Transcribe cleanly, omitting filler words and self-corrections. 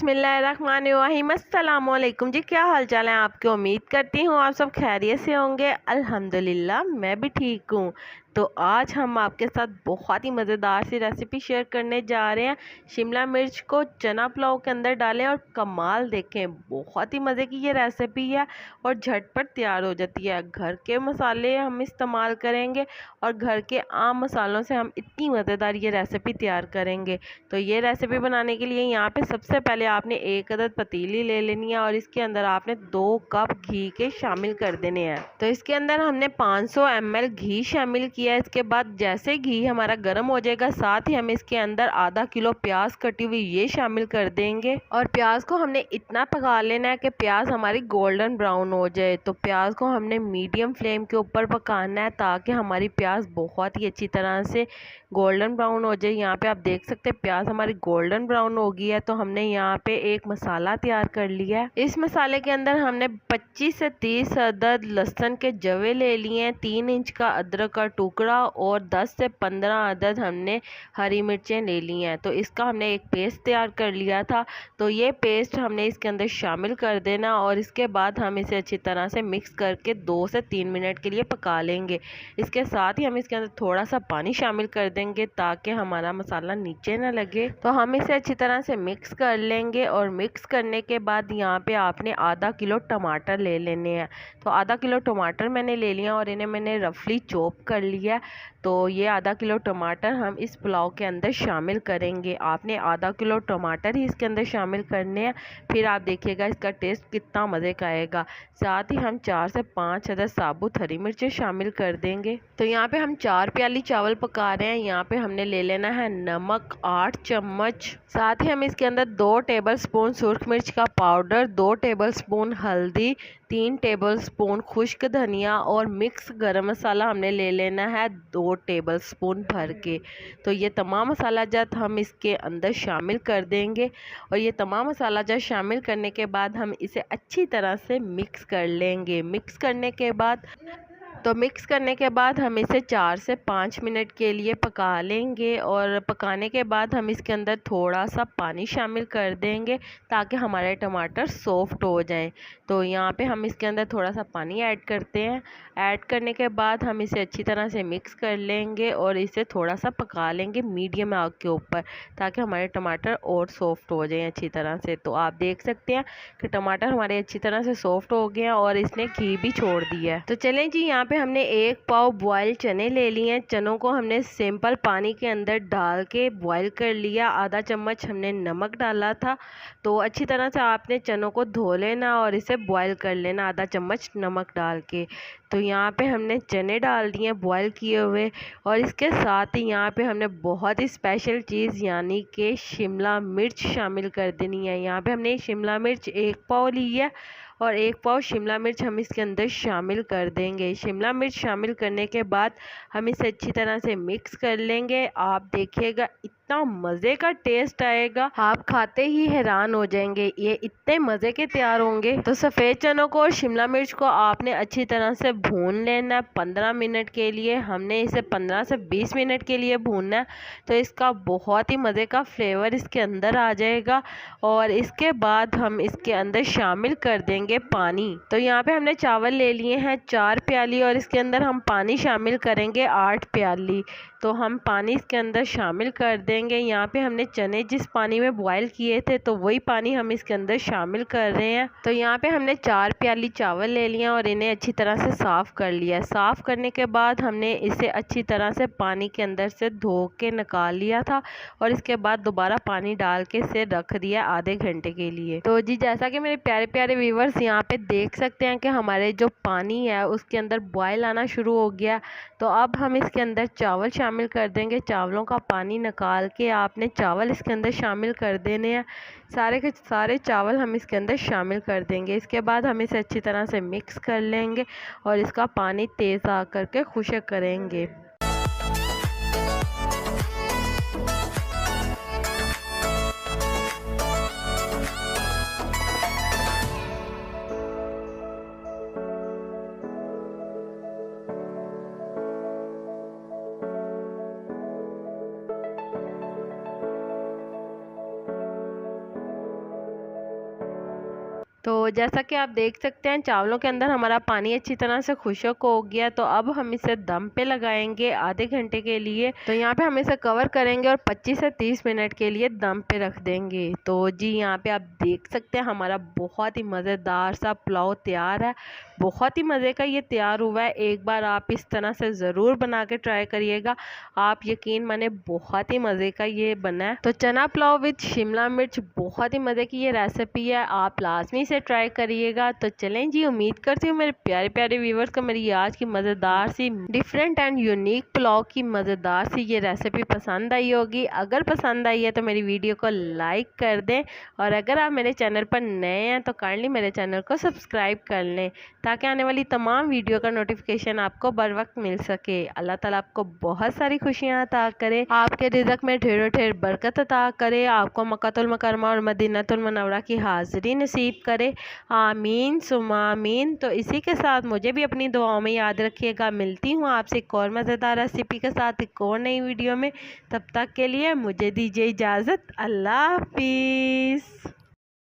बिस्मिल्लाहिर्रहमानिर्रहीम। अस्सलामुअलैकुम जी, क्या हाल चाल है आपके। उम्मीद करती हूँ आप सब खैरियत से होंगे। अल्हम्दुलिल्लाह मैं भी ठीक हूँ। तो आज हम आपके साथ बहुत ही मज़ेदार सी रेसिपी शेयर करने जा रहे हैं। शिमला मिर्च को चना पुलाव के अंदर डालें और कमाल देखें, बहुत ही मज़े की ये रेसिपी है और झटपट तैयार हो जाती है। घर के मसाले हम इस्तेमाल करेंगे और घर के आम मसालों से हम इतनी मज़ेदार ये रेसिपी तैयार करेंगे। तो ये रेसिपी बनाने के लिए यहाँ पे सबसे पहले आपने एक अदद पतीली ले लेनी है और इसके अंदर आपने 2 कप घी के शामिल कर देने हैं। तो इसके अंदर हमने 500 ml घी शामिल किया। इसके बाद जैसे घी हमारा गर्म हो जाएगा, साथ ही हम इसके अंदर आधा किलो प्याज कटी हुई ये शामिल कर देंगे और प्याज को हमने इतना पका लेना है कि प्याज हमारी गोल्डन ब्राउन हो जाए। तो प्याज को हमने मीडियम फ्लेम के ऊपर पकाना है ताकि हमारी प्याज बहुत ही अच्छी तरह से गोल्डन ब्राउन हो जाए। यहाँ पे आप देख सकते हैं प्याज हमारी गोल्डन ब्राउन हो गई है। तो हमने यहाँ पे एक मसाला तैयार कर लिया है। इस मसाले के अंदर हमने 25 से 30 अदद लहसुन के जवे ले लिए हैं, 3 इंच का अदरक का टुकड़ा और 10 से 15 अदद हमने हरी मिर्चें ले ली हैं। तो इसका हमने एक पेस्ट तैयार कर लिया था। तो ये पेस्ट हमने इसके अंदर शामिल कर देना और इसके बाद हम इसे अच्छी तरह से मिक्स करके 2 से 3 मिनट के लिए पका लेंगे। इसके साथ ही हम इसके अंदर थोड़ा सा पानी शामिल कर देंगे ताकि हमारा मसाला नीचे ना लगे। तो हम इसे अच्छी तरह से मिक्स कर लेंगे और मिक्स करने के बाद यहाँ पे आपने आधा किलो टमाटर ले लेने हैं। तो आधा किलो टमाटर मैंने ले लिया और इन्हें मैंने रफली चॉप कर लिया। तो ये आधा किलो टमाटर हम इस पुलाव के अंदर शामिल करेंगे। आपने आधा किलो टमाटर ही इसके अंदर शामिल करने हैं, फिर आप देखिएगा इसका टेस्ट कितना मज़े का आएगा। साथ ही हम 4 से 5 अदद साबुत हरी मिर्चें शामिल कर देंगे। तो यहाँ पे हम 4 प्याली चावल पका रहे हैं। यहाँ पे हमने ले लेना है नमक 8 चम्मच। साथ ही हम इसके अंदर 2 टेबल स्पून सुर्ख मिर्च का पाउडर, 2 टेबल स्पून हल्दी, 3 टेबल स्पून खुश्क धनिया और मिक्स गरम मसाला हमने ले लेना है 2 टेबल स्पून भर के। तो ये तमाम मसाला जात हम इसके अंदर शामिल कर देंगे और ये तमाम मसाला जात शामिल करने के बाद हम इसे अच्छी तरह से मिक्स कर लेंगे। मिक्स करने के बाद हम इसे 4 से 5 मिनट के लिए पका लेंगे और पकाने के बाद हम इसके अंदर थोड़ा सा पानी शामिल कर देंगे ताकि हमारे टमाटर सॉफ्ट हो जाएं। तो यहाँ पे हम इसके अंदर थोड़ा सा पानी ऐड करते हैं। ऐड करने के बाद हम इसे अच्छी तरह से मिक्स कर लेंगे और इसे थोड़ा सा पका लेंगे मीडियम आग के ऊपर ताकि हमारे टमाटर और सॉफ्ट हो जाएं अच्छी तरह से। तो आप देख सकते हैं कि टमाटर हमारे अच्छी तरह से सॉफ्ट हो गए हैं और इसने घी भी छोड़ दिया है। तो चलें जी, यहाँ पे हमने 1 पाव बॉयल चने ले लिए हैं। चनों को हमने सिंपल पानी के अंदर डाल के बॉयल कर लिया। आधा चम्मच हमने नमक डाला था। तो अच्छी तरह से आपने चनों को धो लेना और इसे बॉयल कर लेना आधा चम्मच नमक डाल के। तो यहाँ पे हमने चने डाल दिए बॉयल किए हुए और इसके साथ ही यहाँ पे हमने बहुत ही स्पेशल चीज़ यानी कि शिमला मिर्च शामिल कर देनी है। यहाँ पे हमने शिमला मिर्च 1 पाव ली है और 1 पाव शिमला मिर्च हम इसके अंदर शामिल कर देंगे। शिमला मिर्च शामिल करने के बाद हम इसे अच्छी तरह से मिक्स कर लेंगे। आप देखिएगा इतना मज़े का टेस्ट आएगा, आप खाते ही हैरान हो जाएंगे, ये इतने मज़े के तैयार होंगे। तो सफ़ेद चनों को और शिमला मिर्च को आपने अच्छी तरह से भून लेना है 15 मिनट के लिए। हमने इसे 15 से 20 मिनट के लिए भूनना है। तो इसका बहुत ही मज़े का फ्लेवर इसके अंदर आ जाएगा और इसके बाद हम इसके अंदर शामिल कर देंगे पानी। तो यहाँ पे हमने चावल ले लिए हैं 4 प्याली और इसके अंदर हम पानी शामिल करेंगे 8 प्याली। तो हम पानी इसके अंदर शामिल कर देंगे। यहाँ पे हमने चने जिस पानी में बॉयल किए थे तो वही पानी हम इसके अंदर शामिल कर रहे हैं। तो यहाँ पे हमने 4 प्याली चावल ले लिया और इन्हें अच्छी तरह से साफ़ कर लिया। साफ़ करने के बाद हमने इसे अच्छी तरह से पानी के अंदर से धो के निकाल लिया था और इसके बाद दोबारा पानी डाल के इसे रख दिया आधे घंटे के लिए। तो जी जैसा कि मेरे प्यारे प्यारे व्यूवर्स यहाँ पे देख सकते हैं कि हमारे जो पानी है उसके अंदर बॉयल आना शुरू हो गया। तो अब हम इसके अंदर चावल शामिल कर देंगे। चावलों का पानी निकाल के आपने चावल इसके अंदर शामिल कर देने हैं। सारे के सारे चावल हम इसके अंदर शामिल कर देंगे। इसके बाद हम इसे अच्छी तरह से मिक्स कर लेंगे और इसका पानी तेज़ आ करके खुश्क करेंगे। तो जैसा कि आप देख सकते हैं चावलों के अंदर हमारा पानी अच्छी तरह से खुश्क हो गया। तो अब हम इसे दम पे लगाएंगे आधे घंटे के लिए। तो यहाँ पे हम इसे कवर करेंगे और 25 से 30 मिनट के लिए दम पे रख देंगे। तो जी यहाँ पे आप देख सकते हैं हमारा बहुत ही मज़ेदार सा पुलाव तैयार है। बहुत ही मज़े का ये तैयार हुआ है। एक बार आप इस तरह से ज़रूर बना के ट्राई करिएगा, आप यकीन माने बहुत ही मज़े का ये बना है। तो चना पुलाव विद शिमला मिर्च बहुत ही मज़े की ये रेसिपी है, आप लाजमी से ट्राई करिएगा। तो चलें जी, उम्मीद करती हूँ मेरे प्यारे प्यारे व्यूवर्स को मेरी आज की मज़ेदार सी डिफरेंट एंड यूनिक पुलाव की मज़ेदार सी ये रेसिपी पसंद आई होगी। अगर पसंद आई है तो मेरी वीडियो को लाइक कर दें, और अगर आप मेरे चैनल पर नए हैं तो काइंडली मेरे चैनल को सब्सक्राइब कर लें ताकि आने वाली तमाम वीडियो का नोटिफिकेशन आपको बर वक्त मिल सके। अल्लाह ताला आपको बहुत सारी खुशियाँ अता करे, आपके रिज़्क में ढेरों ढेर बरकत अता करे, आपको मक्कातुल मुकर्रमा और मदीनातुल मुनव्वरा की हाज़िरी नसीब करे। आमीन सुम्मा आमीन। तो इसी के साथ मुझे भी अपनी दुआओं में याद रखिएगा। मिलती हूँ आपसे एक और मज़ेदार रेसिपी के साथ एक और नई वीडियो में। तब तक के लिए मुझे दीजिए इजाज़त। अल्लाह हाफिज़।